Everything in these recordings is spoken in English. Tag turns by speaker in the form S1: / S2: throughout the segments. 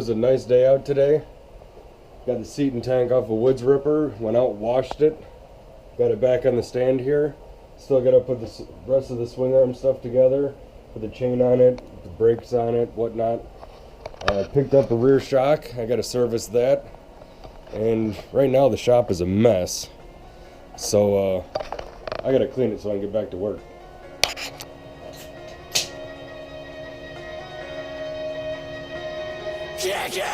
S1: was a nice day out today. Got the seat and tank off a Woods Ripper, went out, washed it, got it back on the stand here. Still got to put the rest of the swing arm stuff together, put the chain on it, the brakes on it, whatnot. Picked up a rear shock, I got to service that. And right now the shop is a mess. So I got to clean it so I can get back to work.
S2: Kick it!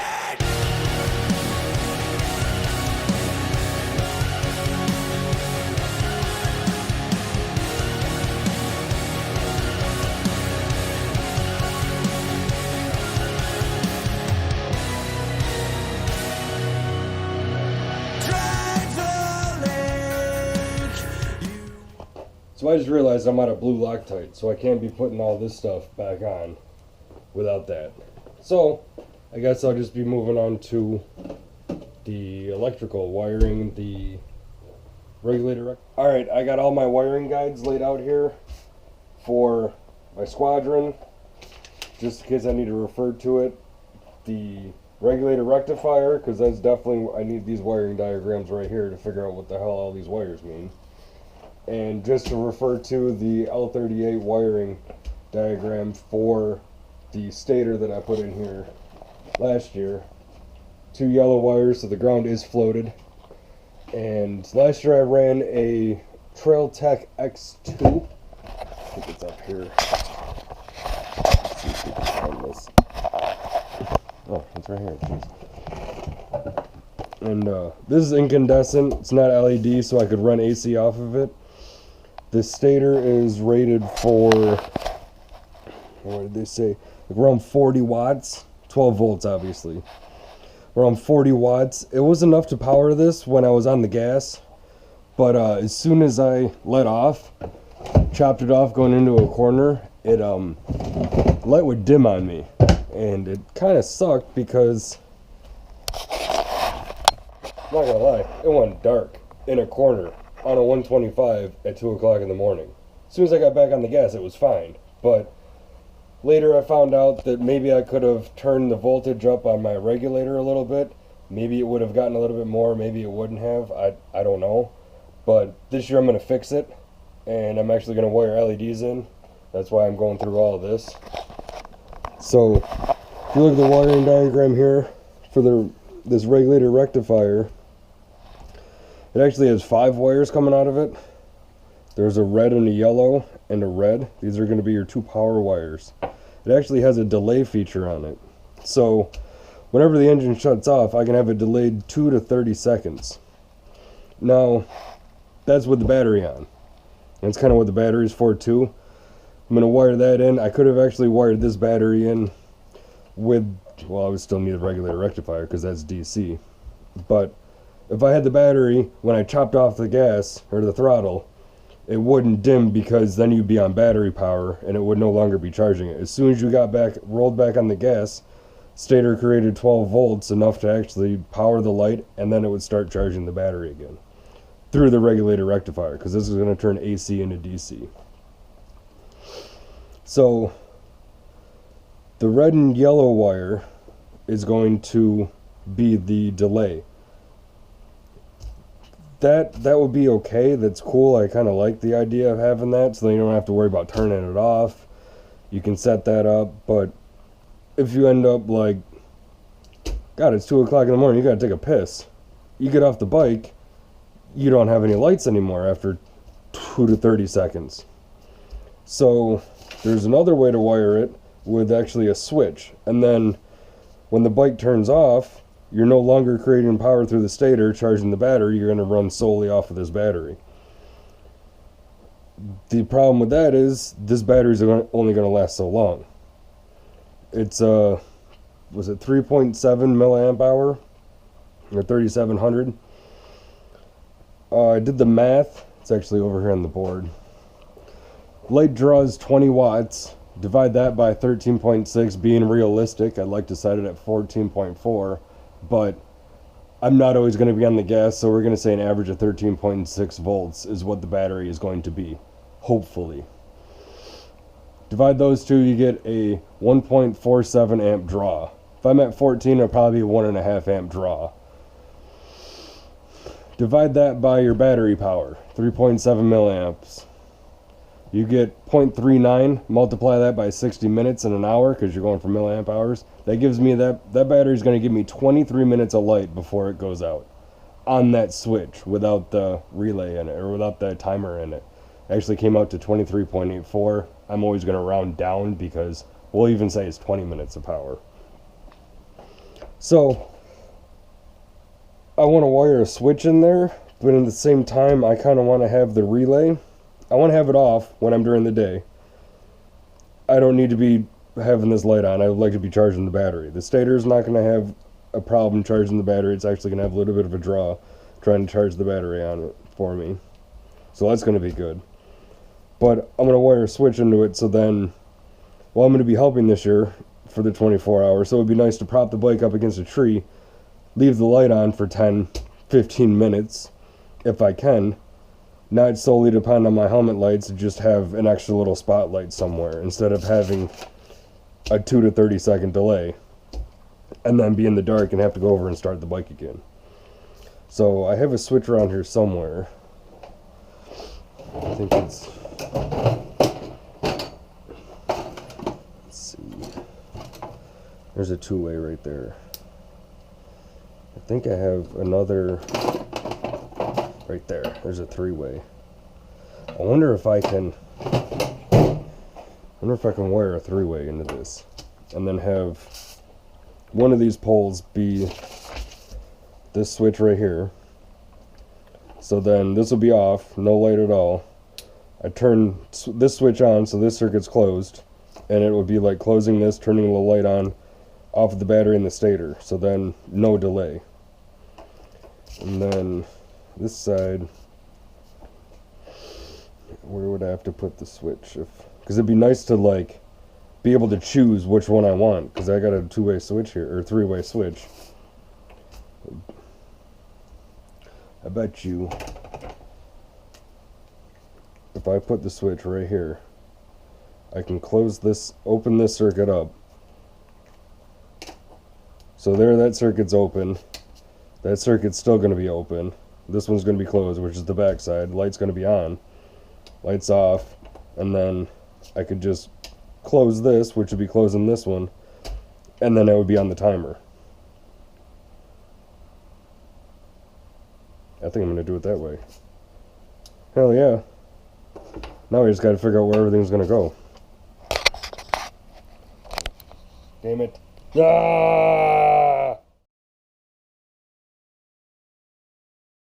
S1: So I just realized I'm out of blue Loctite, so I can't be putting all this stuff back on without that. So I guess I'll just be moving on to the electrical wiring, the regulator. Alright, I got all my wiring guides laid out here for my Squadron, just in case I need to refer to it. The regulator rectifier, because that's definitely, I need these wiring diagrams right here to figure out what the hell all these wires mean. And just to refer to the L38 wiring diagram for the stator that I put in here last year. 2 yellow wires, so the ground is floated. And last year I ran a Trail Tech X2. I think it's up here. Let's see if we can find this. Oh, it's right here. Jeez. And this is incandescent. It's not LED, so I could run AC off of it. This stator is rated for, what did they say? Like around 40 watts. 12 volts, obviously. Around 40 watts. It was enough to power this when I was on the gas. But as soon as I let off, chopped it off going into a corner, it light would dim on me. And it kind of sucked because, I'm not gonna lie, it went dark in a corner on a 125 at 2 o'clock in the morning. As soon as I got back on the gas, it was fine. But later I found out that maybe I could have turned the voltage up on my regulator a little bit. Maybe it would have gotten a little bit more, maybe it wouldn't have. I don't know. But this year I'm going to fix it, and I'm actually going to wire LEDs in. That's why I'm going through all of this. So, if you look at the wiring diagram here for this regulator rectifier, it actually has 5 wires coming out of it. There's a red and a yellow and a red. These are going to be your 2 power wires. It actually has a delay feature on it. So whenever the engine shuts off, I can have it delayed 2 to 30 seconds. Now, that's with the battery on. That's kind of what the battery is for too. I'm going to wire that in. I could have actually wired this battery in with, well, I would still need a regulator rectifier because that's DC. But if I had the battery, when I chopped off the gas, or the throttle, it wouldn't dim because then you'd be on battery power and it would no longer be charging it. As soon as you got back, rolled back on the gas, stator created 12 volts, enough to actually power the light, and then it would start charging the battery again through the regulator rectifier, because this is going to turn AC into DC. So the red and yellow wire is going to be the delay. That would be okay. That's cool. I kind of like the idea of having that, so then you don't have to worry about turning it off. You can set that up. But if you end up like, God, it's 2 o'clock in the morning, you gotta take a piss, you get off the bike, you don't have any lights anymore after 2 to 30 seconds. So there's another way to wire it with actually a switch, and then when the bike turns off, you're no longer creating power through the stator, charging the battery. You're going to run solely off of this battery. The problem with that is this battery's only going to last so long. It's was it 3.7 milliamp hour or 3700? I did the math. It's actually over here on the board. Light draws 20 watts. Divide that by 13.6. Being realistic, I'd like to set it at 14.4. But I'm not always going to be on the gas, so we're going to say an average of 13.6 volts is what the battery is going to be, hopefully. Divide those two, you get a 1.47 amp draw If I'm at 14, it'll probably be 1.5 amp draw. Divide that by your battery power, 3.7 milliamps. You get 0.39, multiply that by 60 minutes in an hour, because you're going for milliamp hours. That gives me, that battery is going to give me 23 minutes of light before it goes out on that switch without the relay in it, or without the timer in it. It actually came out to 23.84. I'm always going to round down because we'll even say it's 20 minutes of power. So I want to wire a switch in there, but at the same time I kind of want to have the relay. I want to have it off when I'm during the day. I don't need to be having this light on. I would like to be charging the battery. The stator is not going to have a problem charging the battery. It's actually going to have a little bit of a draw trying to charge the battery on it for me. So that's going to be good. But I'm going to wire a switch into it, so then, well, I'm going to be helping this year for the 24 hours, so it would be nice to prop the bike up against a tree, leave the light on for 10, 15 minutes, if I can, not solely depend on my helmet lights, just have an extra little spotlight somewhere, instead of having a 2 to 30 second delay, and then be in the dark and have to go over and start the bike again. So I have a switch around here somewhere. I think it's, let's see, there's a two-way right there. I think I have another right there. There's a three-way. I wonder if I can wire a three-way into this and then have one of these poles be this switch right here. So then this will be off, no light at all. I turn this switch on so this circuit's closed, and it would be like closing this, turning the light on off of the battery in the stator, so then no delay. And then this side, where would I have to put the switch? Because it'd be nice to like be able to choose which one I want, because I got a two-way switch here, or three-way switch. I bet you if I put the switch right here, I can close this, open this circuit up. So there, that circuit's open. That circuit's still going to be open. This one's going to be closed, which is the back side. Light's going to be on. Light's off. And then I could just close this, which would be closing this one. And then it would be on the timer. I think I'm going to do it that way. Hell yeah. Now we just got to figure out where everything's going to go. Damn it. Ah!